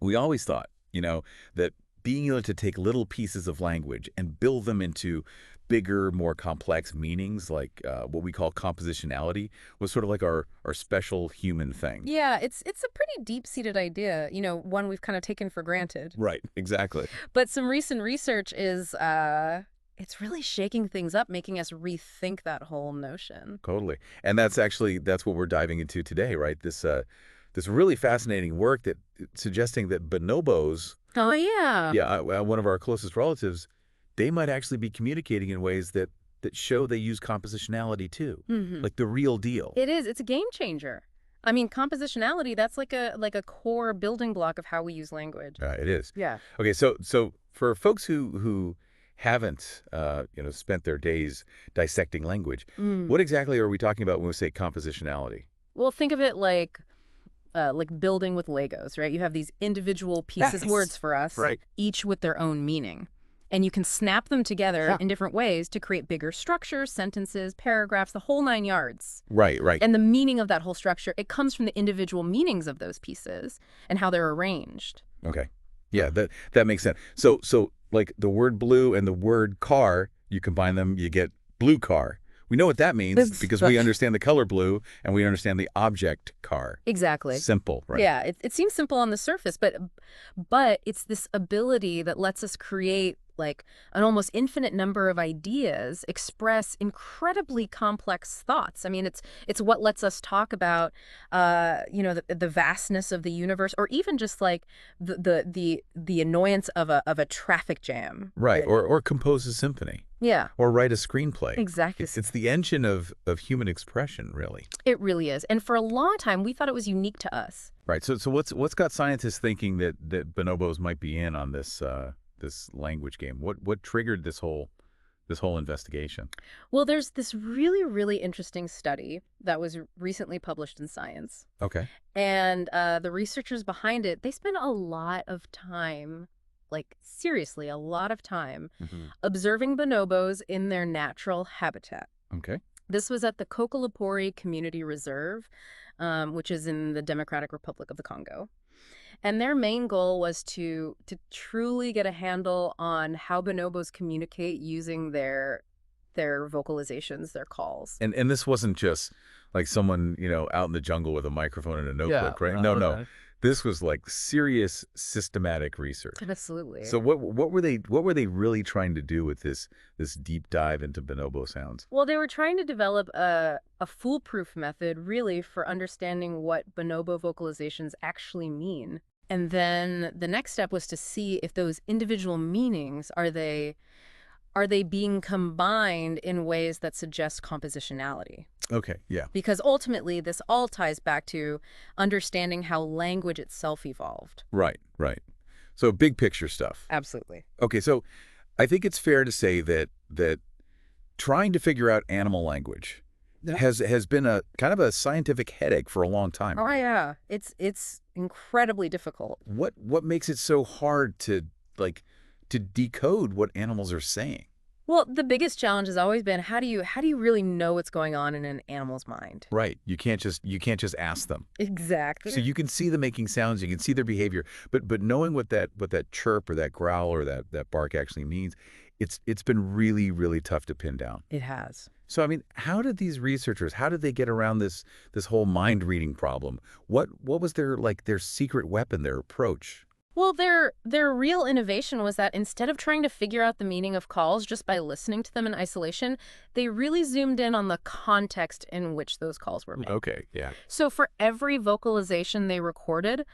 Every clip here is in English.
we always thought, that being able to take little pieces of language and build them into bigger, more complex meanings, like what we call compositionality, was sort of like our special human thing. Yeah, it's a pretty deep-seated idea, one we've kind of taken for granted. Right, exactly. But some recent research is it's really shaking things up, making us rethink that whole notion. Totally. And that's what we're diving into today, right? This really fascinating work that suggesting that bonobos, Oh, yeah. yeah, one of our closest relatives, they might actually be communicating in ways that show they use compositionality too, Hmm. like the real deal. It is. It's a game changer. I mean, compositionality, that's like a core building block of how we use language. It is. Yeah. Okay, so for folks who haven't spent their days dissecting language, Mm. what exactly are we talking about when we say compositionality? Well, think of it like building with Legos, right? You have these individual pieces, Yes. words for us, Right. each with their own meaning. And you can snap them together Yeah. in different ways to create bigger structures, sentences, paragraphs, the whole 9 yards. Right, right. And the meaning of that whole structure, it comes from the individual meanings of those pieces and how they're arranged. Okay. Yeah, that makes sense. So like the word blue and the word car, you combine them, you get blue car. We know what that means because we understand the color blue and we understand the object car. Exactly. Simple, right? Yeah, it seems simple on the surface, but it's this ability that lets us create like an almost infinite number of ideas, express incredibly complex thoughts. I mean, it's what lets us talk about, the vastness of the universe, or even just like the annoyance of a traffic jam. Right. Or compose a symphony. Yeah, Or write a screenplay. exactly. It's the engine of human expression, really. It really is. And for a long time, we thought it was unique to us. Right. So what's got scientists thinking that bonobos might be in on this this language game? What triggered this whole investigation? Well, there's this really, really interesting study that was recently published in Science. Okay. And the researchers behind it, they spent a lot of time, like seriously, a lot of time, Hmm. observing bonobos in their natural habitat. Okay. This was at the Kokolapori Community Reserve, which is in the Democratic Republic of the Congo. And their main goal was to truly get a handle on how bonobos communicate using their vocalizations, their calls. And this wasn't just like someone, out in the jungle with a microphone and a notebook, right? No, no. Okay. This was like serious systematic research. Absolutely. So what were they really trying to do with this deep dive into bonobo sounds? Well, they were trying to develop a foolproof method, really, for understanding what bonobo vocalizations actually mean. And then the next step was to see if those individual meanings, are they being combined in ways that suggest compositionality? Okay, yeah. Because ultimately, this all ties back to understanding how language itself evolved. Right, right. So big picture stuff. Absolutely. Okay, so I think it's fair to say that trying to figure out animal language Yeah. has been a kind of a scientific headache for a long time. Oh, yeah. It's incredibly difficult. What makes it so hard to decode what animals are saying? Well, the biggest challenge has always been how do you really know what's going on in an animal's mind? Right. You can't just ask them. Exactly. So you can see them making sounds, you can see their behavior, but knowing what that chirp or that growl or that bark actually means, it's been really, really tough to pin down. It has. So I mean, how did they get around this whole mind reading problem? What was their secret weapon, their approach? Well, their real innovation was that instead of trying to figure out the meaning of calls just by listening to them in isolation, they really zoomed in on the context in which those calls were made. Okay, yeah. So for every vocalization they recorded,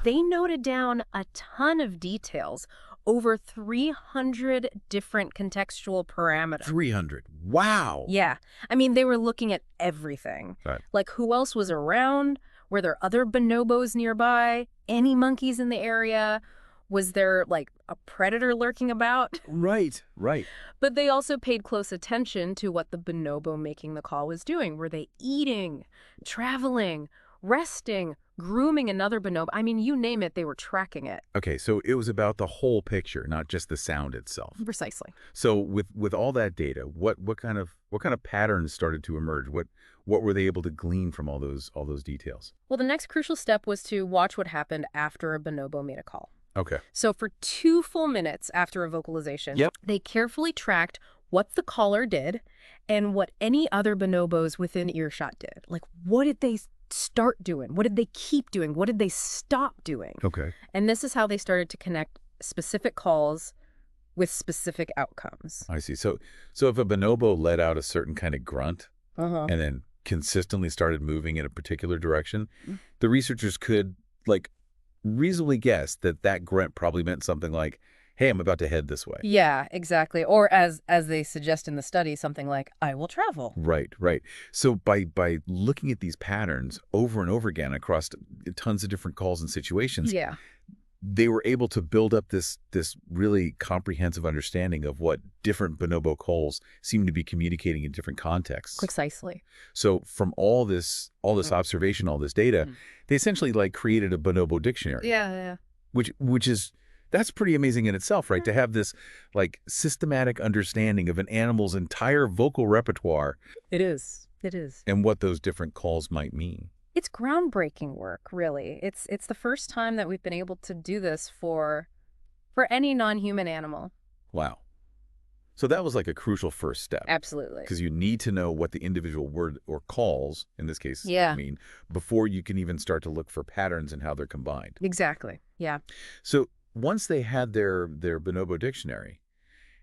they noted down a ton of details, over 300 different contextual parameters. 300. Wow. Yeah. I mean, they were looking at everything. Right. Like who else was around? Were there other bonobos nearby? Any monkeys in the area? Was there like a predator lurking about? Right, right. But they also paid close attention to what the bonobo making the call was doing. Were they eating, traveling, resting, grooming another bonobo. I mean, you name it, they were tracking it. Okay, so it was about the whole picture, not just the sound itself. Precisely. So with all that data, what kind of patterns started to emerge? What were they able to glean from all those details? Well, the next crucial step was to watch what happened after a bonobo made a call. Okay. So for 2 full minutes after a vocalization, Yep. they carefully tracked what the caller did and what any other bonobos within earshot did. Like, what did they start doing? What did they keep doing? What did they stop doing? Okay. And this is how they started to connect specific calls with specific outcomes. I see. So if a bonobo let out a certain kind of grunt Uh-huh. and then consistently started moving in a particular direction, the researchers could like reasonably guess that that grunt probably meant something like, "Hey, I'm about to head this way." Yeah, exactly. Or as they suggest in the study, something like, I will travel. Right, right. So by looking at these patterns over and over again across tons of different calls and situations, Yeah, they were able to build up this really comprehensive understanding of what different bonobo calls seem to be communicating in different contexts. precisely. So from all this observation, all this data, they essentially like created a bonobo dictionary, Yeah. which is that's pretty amazing in itself, right? To have this like systematic understanding of an animal's entire vocal repertoire It is. It is. and what those different calls might mean. It's groundbreaking work, really. It's the first time that we've been able to do this for any non-human animal. Wow. So that was like a crucial first step. Absolutely. Because you need to know what the individual word or calls, in this case, Yeah. mean before you can even start to look for patterns in how they're combined. Exactly. Yeah. So once they had their bonobo dictionary,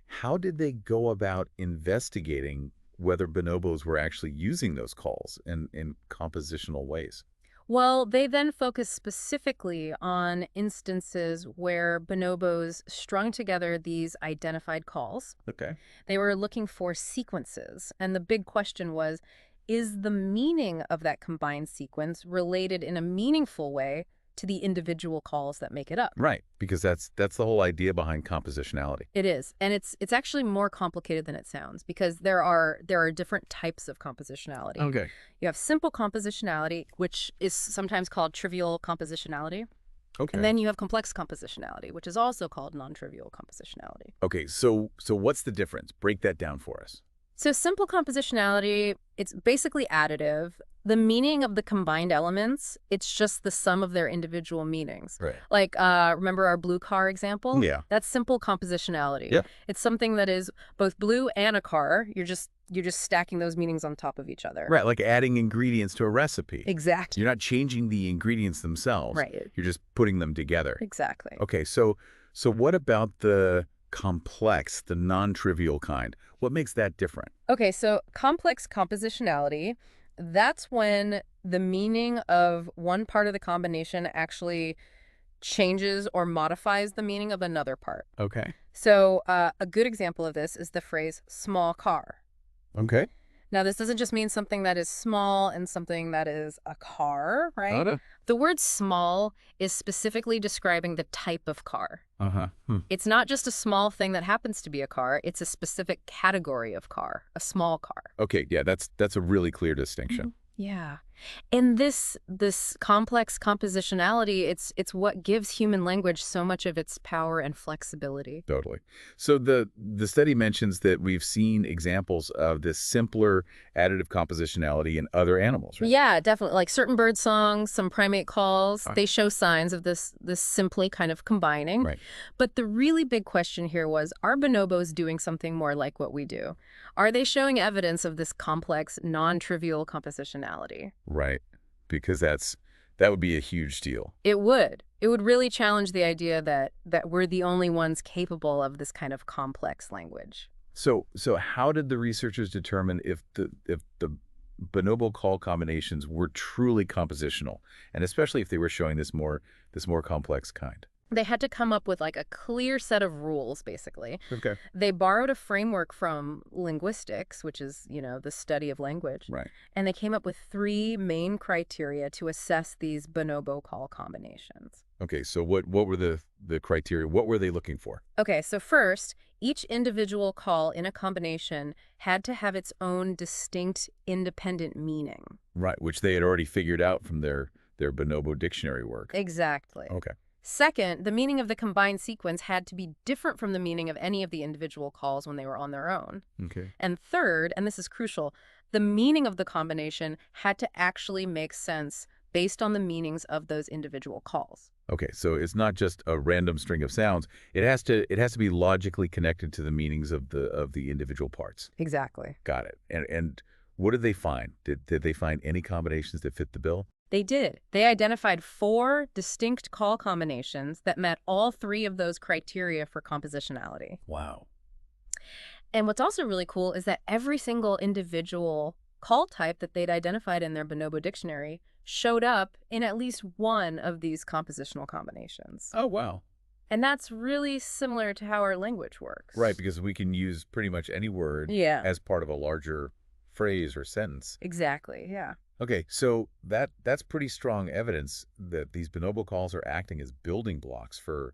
how did they go about investigating whether bonobos were actually using those calls in compositional ways? Well, they then focus specifically on instances where bonobos strung together these identified calls. Okay. They were looking for sequences, and the big question was, is the meaning of that combined sequence related in a meaningful way to the individual calls that make it up? Right, because that's the whole idea behind compositionality. It is, and it's actually more complicated than it sounds because there are different types of compositionality. Okay. You have simple compositionality, which is sometimes called trivial compositionality, Okay. and then you have complex compositionality, which is also called non-trivial compositionality. Okay, so what's the difference? Break that down for us. So simple compositionality, it's basically additive. The meaning of the combined elements, it's just the sum of their individual meanings. Right. Like, remember our blue car example? Yeah. That's simple compositionality. Yeah. It's something that is both blue and a car. You're just stacking those meanings on top of each other. Right, like adding ingredients to a recipe. Exactly. You're not changing the ingredients themselves. Right. You're just putting them together. Exactly. Okay, so what about the complex, the non-trivial kind? What makes that different? Okay, so complex compositionality, that's when the meaning of one part of the combination actually changes or modifies the meaning of another part. Okay. So a good example of this is the phrase small car. Okay. Now, this doesn't just mean something that is small and something that is a car, right? The word small is specifically describing the type of car. Uh-huh. It's not just a small thing that happens to be a car. It's a specific category of car, a small car. Okay, yeah, that's a really clear distinction. Yeah. And this complex compositionality, it's what gives human language so much of its power and flexibility. Totally. So the study mentions that we've seen examples of this simpler additive compositionality in other animals, right? Yeah, definitely. Like certain bird songs, some primate calls, they show signs of this simply kind of combining. Right. But the really big question here was, are bonobos doing something more like what we do? Are they showing evidence of this complex, non-trivial compositionality? Right. Because that would be a huge deal. It would. It would really challenge the idea that we're the only ones capable of this kind of complex language. So how did the researchers determine if the bonobo call combinations were truly compositional, and especially if they were showing this more complex kind? They had to come up with like a clear set of rules, basically. Okay. They borrowed a framework from linguistics, which is, the study of language. Right. And they came up with 3 main criteria to assess these bonobo call combinations. Okay, so what were the criteria? What were they looking for? Okay, so first, each individual call in a combination had to have its own distinct, independent meaning. Right, which they had already figured out from their their Bonobo dictionary work. Exactly. Okay. Second, the meaning of the combined sequence had to be different from the meaning of any of the individual calls when they were on their own. Okay. And third, and this is crucial, the meaning of the combination had to actually make sense based on the meanings of those individual calls. Okay, so it's not just a random string of sounds. It has to be logically connected to the meanings of the individual parts. Exactly. Got it. And what did they find? Did they find any combinations that fit the bill? They did. They identified 4 distinct call combinations that met all 3 of those criteria for compositionality. Wow. And what's also really cool is that every single individual call type that they'd identified in their Bonobo dictionary showed up in at least one of these compositional combinations. Oh, wow. And that's really similar to how our language works. Right, because we can use pretty much any word Yeah, as part of a larger phrase or sentence. exactly. Yeah. Okay, so that's pretty strong evidence that these bonobo calls are acting as building blocks for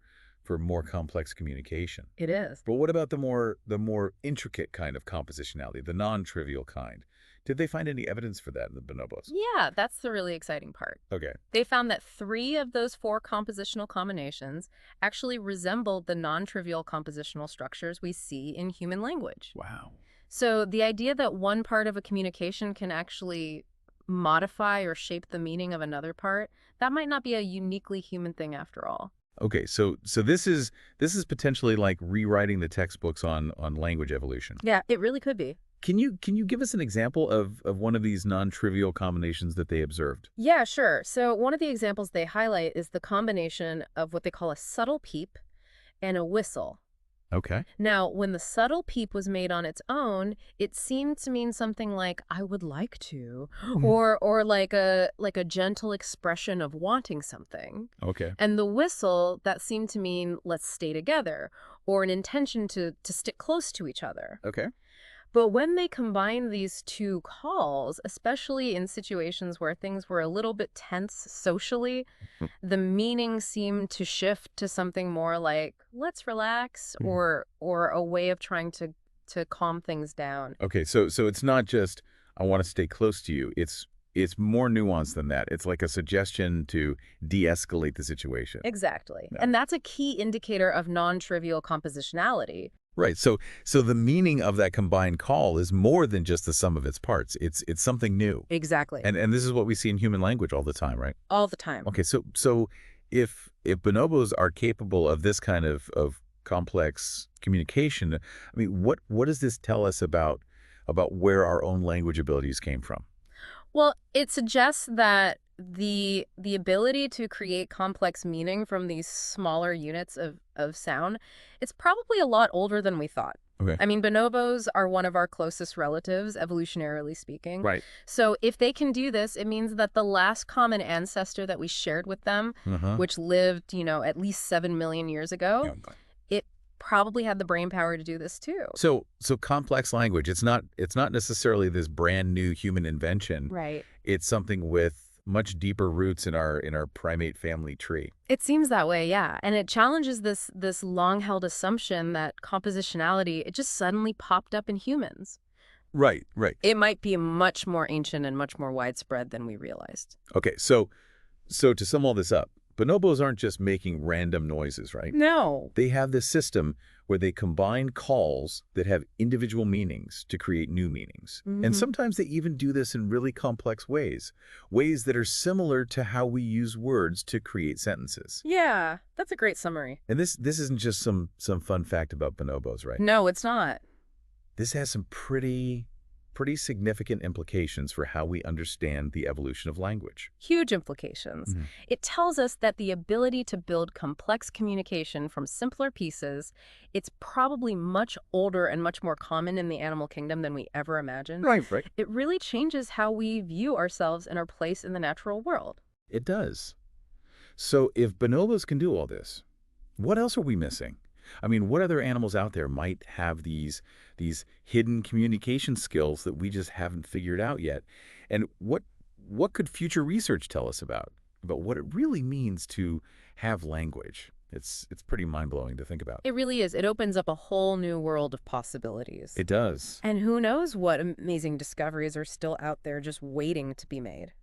more complex communication. It is. But what about the more intricate kind of compositionality, the non-trivial kind? Did they find any evidence for that in the bonobos? Yeah, that's the really exciting part. Okay. They found that 3 of those 4 compositional combinations actually resembled the non-trivial compositional structures we see in human language. Wow. So the idea that one part of a communication can actually modify or shape the meaning of another part, that might not be a uniquely human thing after all. Okay, so this is potentially like rewriting the textbooks on language evolution. Yeah, it really could be. Can you give us an example of one of these non-trivial combinations that they observed? Yeah, sure. So one of the examples they highlight is the combination of what they call a subtle peep and a whistle. Okay. Now, when the subtle peep was made on its own, it seemed to mean something like "I would like to," or like a gentle expression of wanting something. Okay. And the whistle, that seemed to mean "let's stay together," or an intention to stick close to each other. Okay. But when they combined these 2 calls, especially in situations where things were a little bit tense socially, the meaning seemed to shift to something more like "let's relax," or a way of trying to calm things down. Okay, so it's not just I want to stay close to you. It's more nuanced than that. It's like a suggestion to de-escalate the situation. Exactly. Yeah. And that's a key indicator of non-trivial compositionality. Right. So the meaning of that combined call is more than just the sum of its parts. It's something new. Exactly. And this is what we see in human language all the time, right? All the time. Okay, so if bonobos are capable of this kind of complex communication, I mean, what does this tell us about where our own language abilities came from? Well, it suggests that the ability to create complex meaning from these smaller units of sound, it's probably a lot older than we thought. Okay. I mean, bonobos are one of our closest relatives, evolutionarily speaking. Right. So if they can do this, it means that the last common ancestor that we shared with them, Uh-huh. which lived, at least 7 million years ago, Yeah. it probably had the brain power to do this too. So complex language, it's not necessarily this brand new human invention. Right. It's something with much deeper roots in our primate family tree. It seems that way, yeah. And it challenges this long-held assumption that compositionality, it just suddenly popped up in humans. Right, right. It might be much more ancient and much more widespread than we realized. Okay, so to sum all this up, bonobos aren't just making random noises, right? No. They have this system where they combine calls that have individual meanings to create new meanings. And sometimes they even do this in really complex ways that are similar to how we use words to create sentences. Yeah, that's a great summary. And this isn't just some fun fact about bonobos, right? No, it's not. This has some pretty significant implications for how we understand the evolution of language. Huge implications. Mhm. It tells us that the ability to build complex communication from simpler pieces, it's probably much older and much more common in the animal kingdom than we ever imagined. Right. It really changes how we view ourselves and our place in the natural world. It does. So if bonobos can do all this, what else are we missing? I mean, what other animals out there might have these hidden communication skills that we just haven't figured out yet? And what could future research tell us about what it really means to have language? It's pretty mind-blowing to think about. It really is. It opens up a whole new world of possibilities. It does. And who knows what amazing discoveries are still out there just waiting to be made.